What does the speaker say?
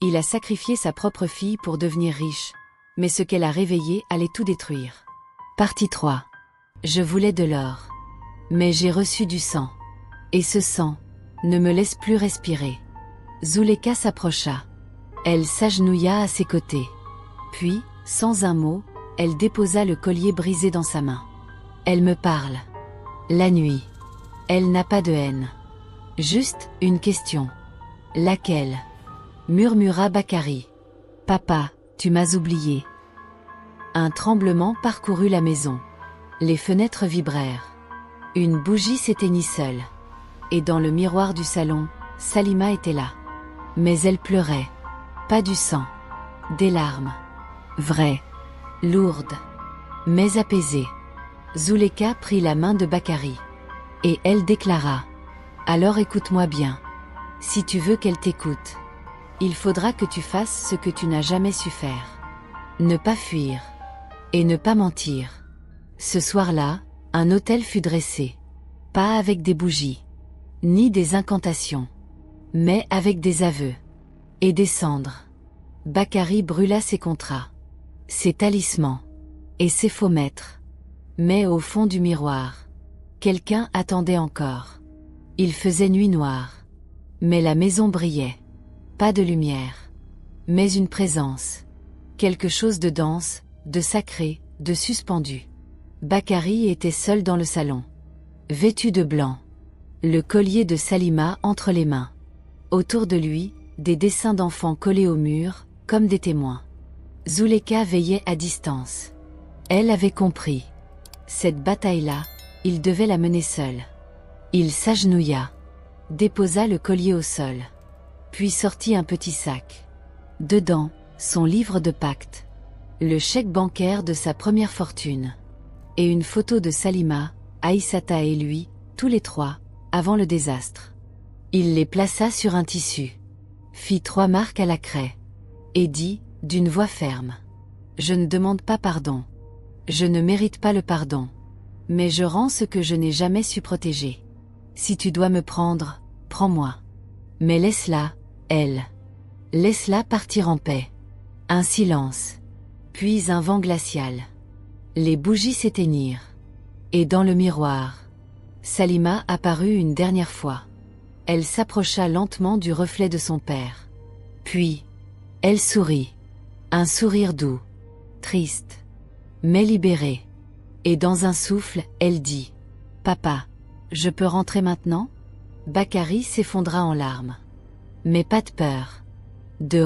Il a sacrifié sa propre fille pour devenir riche, mais ce qu'elle a réveillé allait tout détruire. Partie 3. Je voulais de l'or. Mais j'ai reçu du sang. Et ce sang ne me laisse plus respirer. Zuleyka s'approcha. Elle s'agenouilla à ses côtés. Puis, sans un mot, elle déposa le collier brisé dans sa main. Elle me parle. La nuit. Elle n'a pas de haine. Juste une question. Laquelle? Murmura Bakary. Papa, tu m'as oublié. Un tremblement parcourut la maison. Les fenêtres vibrèrent. Une bougie s'éteignit seule. Et dans le miroir du salon, Salima était là. Mais elle pleurait. Pas du sang. Des larmes. Vraies. Lourdes. Mais apaisées. Zuleyka prit la main de Bakary. Et elle déclara. Alors écoute-moi bien. Si tu veux qu'elle t'écoute, il faudra que tu fasses ce que tu n'as jamais su faire. Ne pas fuir. Et ne pas mentir. Ce soir-là, un autel fut dressé. Pas avec des bougies. Ni des incantations. Mais avec des aveux. Et des cendres. Bakary brûla ses contrats. Ses talismans. Et ses faux maîtres. Mais au fond du miroir, quelqu'un attendait encore. Il faisait nuit noire. Mais la maison brillait. Pas de lumière. Mais une présence. Quelque chose de dense, de sacré, de suspendu. Bakary était seul dans le salon. Vêtu de blanc. Le collier de Salima entre les mains. Autour de lui, des dessins d'enfants collés au mur, comme des témoins. Zuleyka veillait à distance. Elle avait compris. Cette bataille-là, il devait la mener seul. Il s'agenouilla. Déposa le collier au sol. Puis sortit un petit sac. Dedans, son livre de pacte. Le chèque bancaire de sa première fortune. Et une photo de Salima, Aïssata et lui, tous les trois, avant le désastre. Il les plaça sur un tissu. Fit 3 marques à la craie. Et dit, d'une voix ferme. Je ne demande pas pardon. Je ne mérite pas le pardon. Mais je rends ce que je n'ai jamais su protéger. Si tu dois me prendre, prends-moi. Mais laisse-la, elle. Laisse-la partir en paix. Un silence. Puis un vent glacial. Les bougies s'éteignirent. Et dans le miroir, Salima apparut une dernière fois. Elle s'approcha lentement du reflet de son père. Puis, elle sourit. Un sourire doux. Triste. Mais libéré. Et dans un souffle, elle dit. Papa, je peux rentrer maintenant? Bakary s'effondra en larmes. Mais pas de peur. De